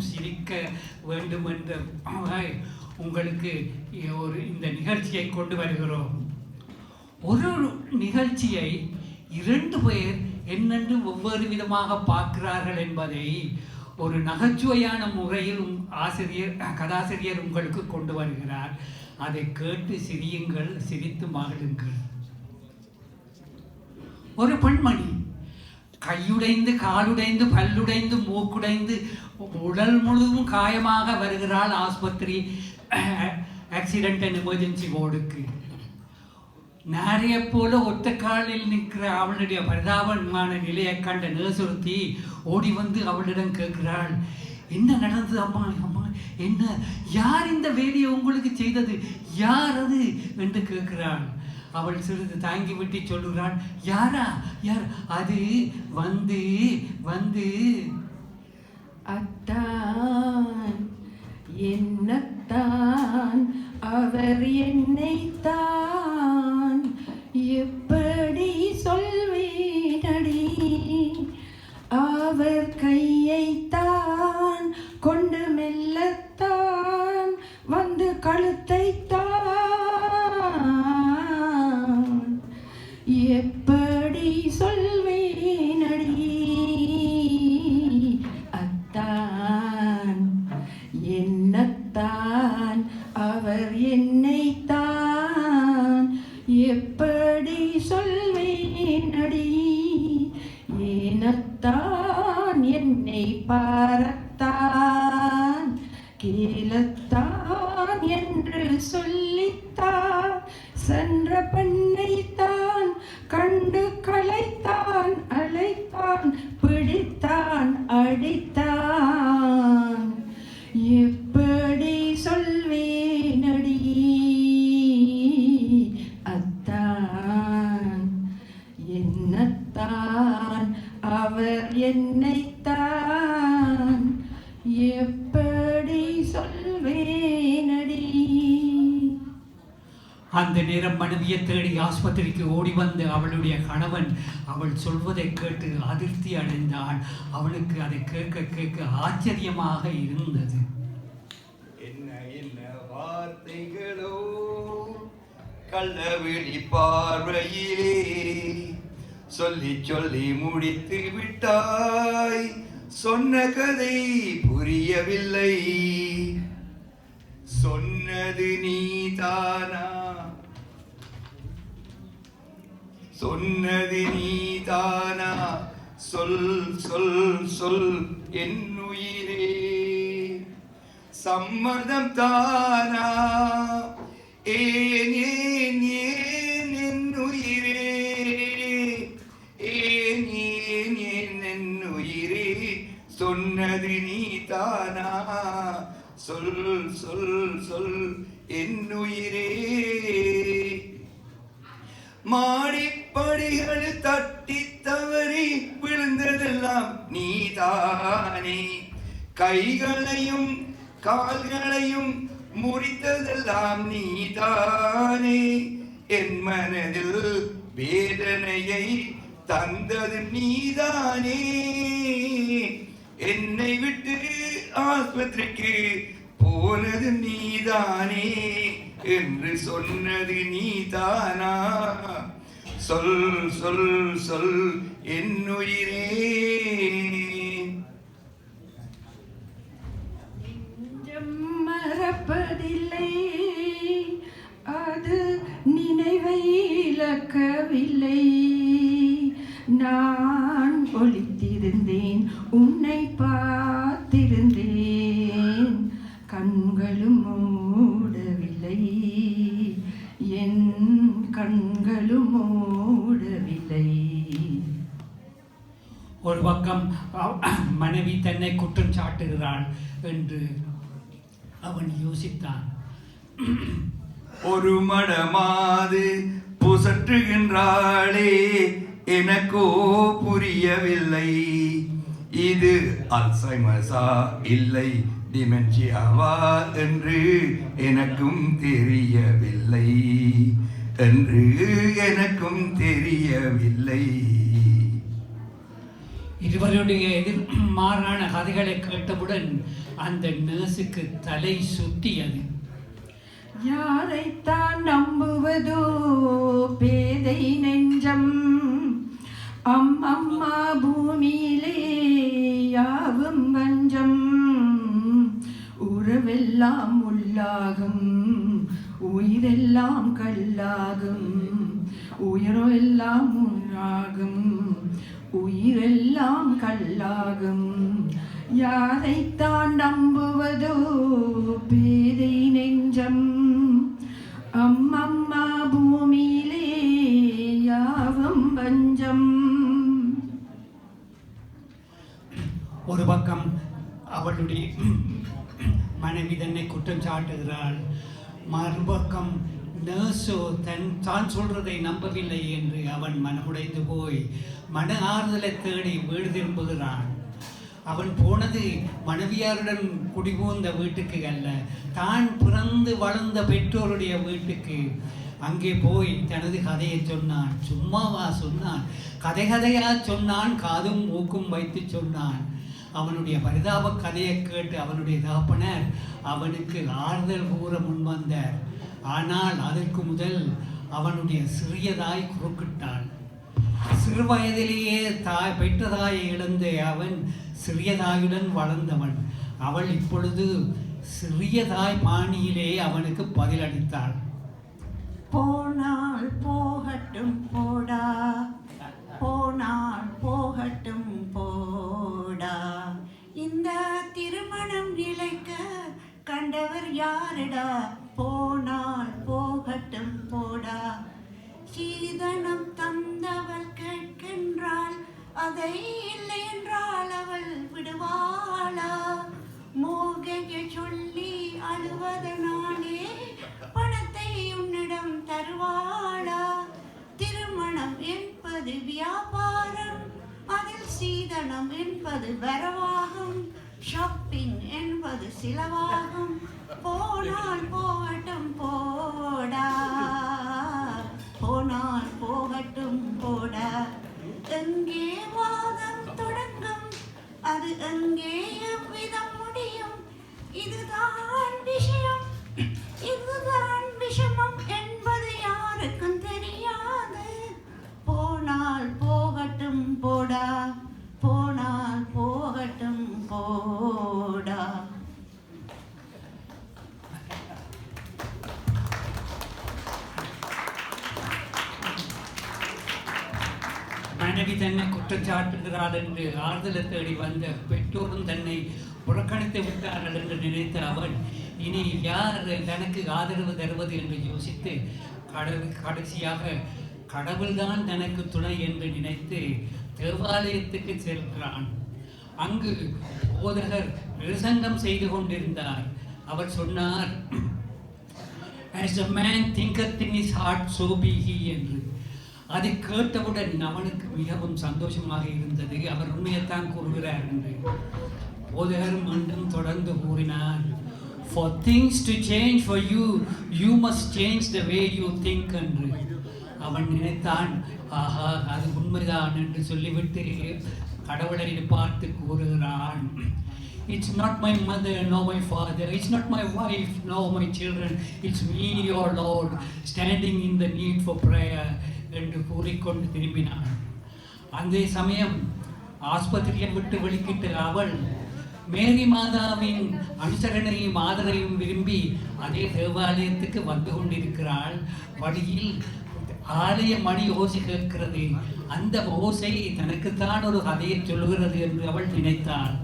சிரிக்க வேண்டும் என்ற உங்களுக்கு இந்த நிகழ்ச்சியை கொண்டு வருகிறோம். ஒரு நிகழ்ச்சியை இரண்டு பேர் என்னென்று ஒவ்வொரு விதமாக பார்க்கிறார்கள் என்பதை ஒரு நகைச்சுவையான முறையில் கதாசிரியர் உங்களுக்கு கொண்டு வருகிறார். அதை கேட்டு சிரியுங்கள், சிரித்து மகிழுங்கள். ஒரு பெண்மணி கையுடைந்து, காலுடைந்து, பல்லுடைந்து, மூக்குடைந்து, உடல் முழுவதும் காயமாக வருகிறாள் ஆஸ்பத்திரி ஆக்சிடென்ட் அண்ட் எமர்ஜென்சி வார்டுக்கு. நிறைய போல ஒத்த காலில் நிற்கிற அவளுடைய பரிதாபமான நிலையை கண்ட நர்சுறுத்தி ஓடி வந்து அவளிடம் கேட்கிறாள், என்ன நடந்தது அம்மா? அம்மா என்ன, யார் இந்த வேலையை உங்களுக்கு செய்தது, யார் அது என்று கேட்கிறாள். அவள் சிறிது தாங்கி விட்டு சொல்லுகிறாள், யாரா? யார் அது? வந்து வந்து அத்தான், என்னத்தான், அவர் என்னைத்தான், எப்படி சொல்வேனடி, அவர் கையைத்தான் கொண்டு மெல்லத்தான் வந்து கழுத்தைத்தான், எப்படி சொல்வேனடி, அத்தான், என்னத்தான், அவர் என்னைத்தான், எப்படி சொல்வேனடி, ஏனத்தான் என்னை பாரத்தான், கேளத்தான் என்று சொல்லித்தான், சென்ற பெண்ணைத்தான் கண்டு களைத்தான், அழைத்தான், பிடித்தான், அடித்தான், எப்படி சொல்வேனடி, அத்தான், என்னத்தான், அவர் என்னைத்தான், எப்படி சொல்வேனடி. அந்த நேரம் மனைவியை தேடி ஆஸ்பத்திரிக்கு ஓடி வந்து அவளுடைய கணவன் அவள் சொல்வதை கேட்டு அதிர்ச்சி அடைந்தான். அவளுக்கு அதை கேட்க கேட்க ஆச்சரியமாக இருந்தது. என்ன என்ன வார்த்தைகளோ கள்ளவிழி பார்வையிலே சொல்லி சொல்லி முடித்து விட்டாய், சொன்ன கதை புரியவில்லை, சொன்னது நீதானா, சொன்னது நீதானா, சொல் சொல் சொல் என் உயிரே, சம்மதம் தானா, ஏன் ஏன் ஏன் என் உயிரே, ஏன் ஏன் ஏன் என் உயிரே, சொன்னது நீதானா, சொல் சொல் சொல் என் உயிரே. மாடிப்படிகள் தட்டி தவறி விழுந்ததெல்லாம் நீதானே, கைகளையும் கால்களையும் முறித்ததெல்லாம் நீதானே, என் மனதில் வேதனையை தந்தது நீதானே, என்னை விட்டு ஆஸ்பத்திரிக்கு போனது நீதானே என்று சொன்னது நீதானா, சொல் சொல் சொல் என் உயிரே. நெஞ்சம் மறப்பதில்லை, அது நினைவை இழக்கவில்லை, நான் ஒளித்திருந்தேன், உன்னை பார்த்திருந்தேன், கண்களும் மூடவில்லை, என் கண்களும் மூடவில்லை. ஒரு பக்கம் மனைவி தன்னை குற்றம் சாட்டுகிறாள் என்று அவன் யோசித்தான். ஒரு மடமாது புசற்றுகின்றாளே, எனக்கோ புரியவில்லை, இது அல்சைமர்ஸா இல்லை டிமென்ஷியாவா என்று எனக்கும் தெரியவில்லை, என்று எனக்கும் தெரியவில்லை. இருவருடைய எதிர்மாறான கதைகளை கேட்டவுடன் அந்த நர்ஸுக்கு தலை சுற்றியது. யாரைத்தான் நம்புவதோ பேதை நெஞ்சம், அம்மம்மா பூமியிலே யாவும் வஞ்சம், உறவெல்லாம் உள்ளாகும் உயிரெல்லாம் கல்லாகும், உயிரெல்லாம் உண்டாகும் உயிரெல்லாம் கல்லாகும். யாரைத்தான் நம்புவதோ பேதை நெஞ்சம், அம்மம்மா பூமியிலே யாவும் பஞ்சம். ஒரு பக்கம் அவளுடைய மனைவி தன்னை குற்றம் சாட்டுகிறாள், மறுபக்கம் நர்ஸோ தான் சொல்றதை நம்பவில்லை என்று அவன் மனமுடைந்து போய் மன ஆறுதலை தேடி வீடு திரும்புகிறான். அவன் போனது மனைவியாருடன் குடிபுகுந்த வீட்டுக்கு அல்ல, தான் பிறந்து வளர்ந்த பெற்றோருடைய வீட்டுக்கு. அங்கே போய் தனது கதையை சொன்னான். சும்மாவா சொன்னான், கதையா சொன்னான், காதும் மூக்கும் வைத்து சொன்னான். அவனுடைய பரிதாப கதையை கேட்டு அவனுடைய தகப்பனர் அவனுக்கு ஆறுதல் கூற முன்வந்தார். ஆனால் அதற்கு முதல் அவனுடைய சிறியதாய் குறுக்கிட்டாள். சிறு வயதிலேயே பெற்ற தாயை இழந்த அவன் சிறியதாயுடன் வளர்ந்தவன். அவள் இப்பொழுது சிறியதாய் பாணியிலே அவனுக்கு பதிலளித்தாள். போனால் போகட்டும் போடா, போனால் போகட்டும் போடா, இந்த திருமணம் நிலைக்க கண்டவர் யாருடா, போனால் போகட்டும் போடா. சீதனம் தந்தவள் கேட்கின்றாள், அதை இல்லை என்றால் அவள் விடுவாளா? மோகையை சொல்லி அழுவதனாலே பணத்தை உன்னிடம் தருவாளா? திருமணம் என்பது வியாபாரம், அதில் சீதனம் என்பது வரவாகும், ஷாப்பிங் என்பது சிலவாகும். போனால் போகட்டும் போடா, போனால் போகட்டும் போடா. எங்கே வாதம் தொடங்கும், அது எங்கே எவ்விதம் முடியும்? இதுதான் விஷயம், இதுதான் விஷமம் என்பது யாருக்கும் தெரியாது. போனால் போகட்டும் போடா, போனால் போகட்டும் போடா. மனைவி தன்னை குற்றச்சாட்டுகிறாள் என்று ஆறுதலை தேடி வந்த பெற்றோரும் தன்னை புறக்கணித்து விட்டார்கள் என்று நினைத்த அவன் இனி யார் தனக்கு ஆதரவு தருவது என்று யோசித்து கடைசியாக கடவுள்தான் தனக்கு துணை என்று நினைத்து தேவாலயத்துக்கு செல்கிறான். அங்கு போதகர் பிரசங்கம் செய்து கொண்டிருந்தார். அவர் சொன்னார், As a man thinketh in his heart, so be he என்று. அதை கேட்டவுடன் அவனுக்கு மிகவும் சந்தோஷமாக இருந்தது. அவர் உண்மையைத்தான் கூறுகிறார் என்று போதகர் மீண்டும் தொடர்ந்து கூறினார், For things to change for you, you must change the way you think என்று. அவன் நினைத்தான், ஆஹா அது உண்மைதான் என்று சொல்லிவிட்டு கடவுளை பார்த்து கூறுகிறான், It's not my mother, nor my father, it's not my wife, nor my children, it's me, your Lord, standing in the need for prayer என்று கூறிக்கொண்டு திரும்பினான். அந்த சமயம் ஆஸ்பத்திரியை விட்டு வெளிக்கிட்டு அவள் மேரி மாதாவின் அனுசரணையும் ஆதரவையும் விரும்பி அதே தேவாலயத்துக்கு வந்து கொண்டிருக்கிறாள். வழியில் ஆலய மணி ஓசை கேட்கிறது. அந்த ஓசை தனக்குத்தான் ஒரு கதையை சொல்லுகிறது என்று அவள் நினைத்தாள்.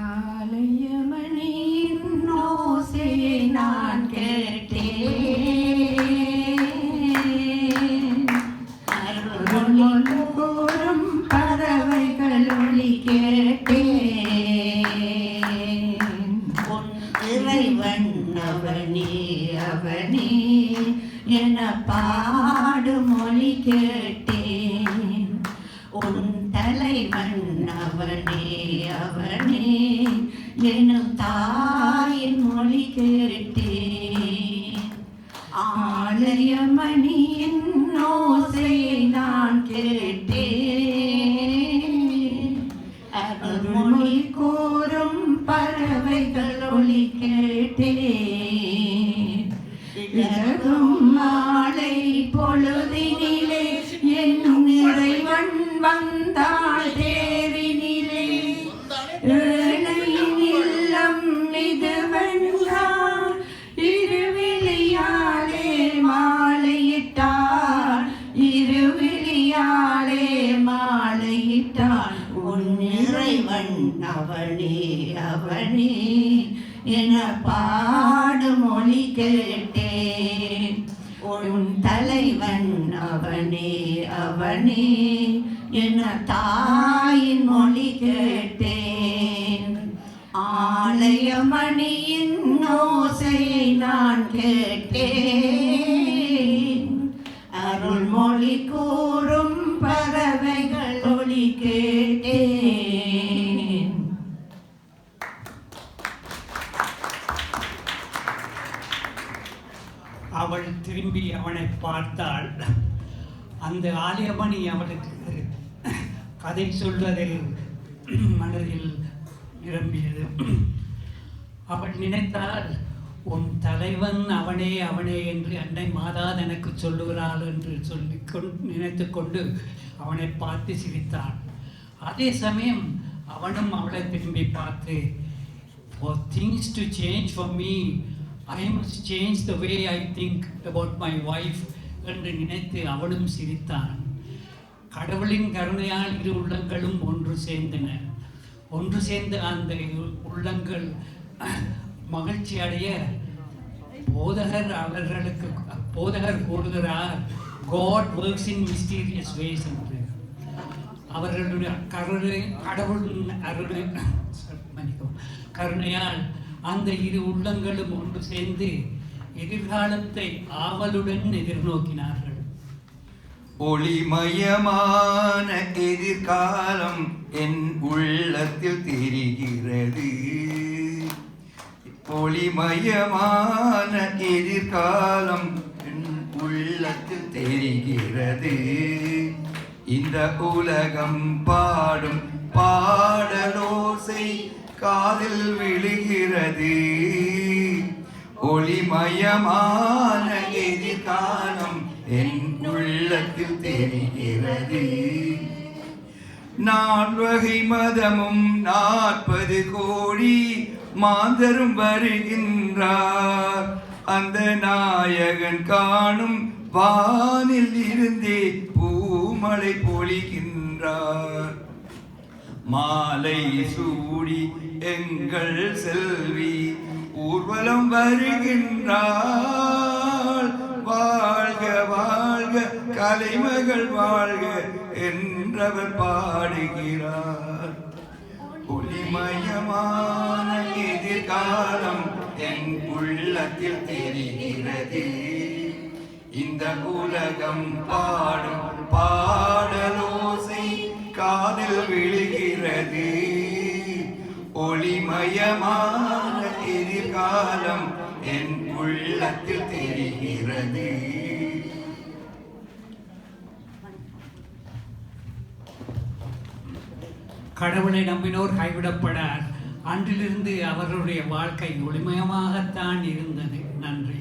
ஆலயமணியின் ஓசையை நான் கேட்டேன், அருள்மொழிபோரும் பறவைகள் ஒலி கேட்டேன். உன் இறைவன் அவனே அவனே என பாடும் மொழி கேட்டேன். உன் தலைவன் அவனே அவனே எனும் தாயின் மொழி கேட்டேன். ஆலயமணியின் ஓசையை நான் கேட்டேன், மொழி கூறும் பறவைகள் ஒலி கேட்டேன். இரவும் மாலை பொழுதினிலே என் இறைவன் வந்தாள் தேரினிலே. ஏழையின் இல்லம் இதுவென்றால் இருவிழியாலே மாலையிட்டாள். இருவிழியாலே மாலையிட்டாள். உன் இறைவன் அவனே அவனே என பாடும் மொழி கேட்டேன். உன் தலைவன் அவனே அவனே என தாயின் மொழி கேட்டேன். ஆலயமணியின் ஓசையை நான் கேட்டேன். அருள்மொழி கூறும் பறவைகள் ஒலி கேட்டேன். அவள் திரும்பி அவனை பார்த்தாள். அந்த ஆலயமணி அவளுக்கு கதை சொல்வதில் மனதில் நிரம்பியது. அவள் நினைத்தாள், உன் தலைவன் அவனே அவனே என்று அன்னை மாதா எனக்கு சொல்லுகிறாள் என்று நினைத்து கொண்டு அவனை பார்த்து சிரித்தாள். அதே சமயம் அவனும் அவளை திரும்பி பார்த்து, for things to change for me, I must change the way I think about my wife என்று நினைத்து அவனும் சிரித்தான். கடவுளின் கருணையால் இரு உள்ளங்களும் ஒன்று சேர்ந்தன. ஒன்று சேர்ந்த அந்த உள்ளங்கள் மகிழ்ச்சி அடைய போதகர் கூறுகிறார், God works in mysterious ways என்று. அவர்களுடைய கடவுளின் கருணையால் அந்த இரு உள்ளங்களும் ஒன்று சேர்ந்து எதிர்காலத்தை ஆவலுடன் எதிர்நோக்கினார்கள். ஒளிமயமான எதிர்காலம் என் உள்ளத்தில் தெரிகிறது. ஒளிமயமான எதிர்காலம் என் உள்ளத்தில் தெரிகிறது. இந்த உலகம் பாடும் பாடலோசை காதில் விழுகிறது. ஒளிமயமான எதிர்காலம் என் உள்ளத்தில் தெரிகிறது. 4 வகை மதமும் 40 கோடி மாந்தரும் வருகின்றார். அந்த நாயகன் காணும் வானில் இருந்தே பூமழை பொழிகின்றார். மாலை சூடி எங்கள் செல்வி ஊர்வலம் வருகின்றாள். வாழ்க வாழ்க கலைமகள் வாழ்க என்றவர் பாடுகிறார். ஒளிமயமான எதிர்காலம் என் உள்ளத்தில் தெரிகிறது. இந்த உலகம் பாடும் பாடலோசை காதில் விழுகிறது. ஒளிமயமான எதிர்காலம் என் உள்ளத்தில் தெரிகிறது. கடவுளை நம்பினோர் கைவிடப்படார். அன்றிலிருந்து அவர்களுடைய வாழ்க்கை ஒளிமயமாகத்தான் இருந்தது. நன்றி.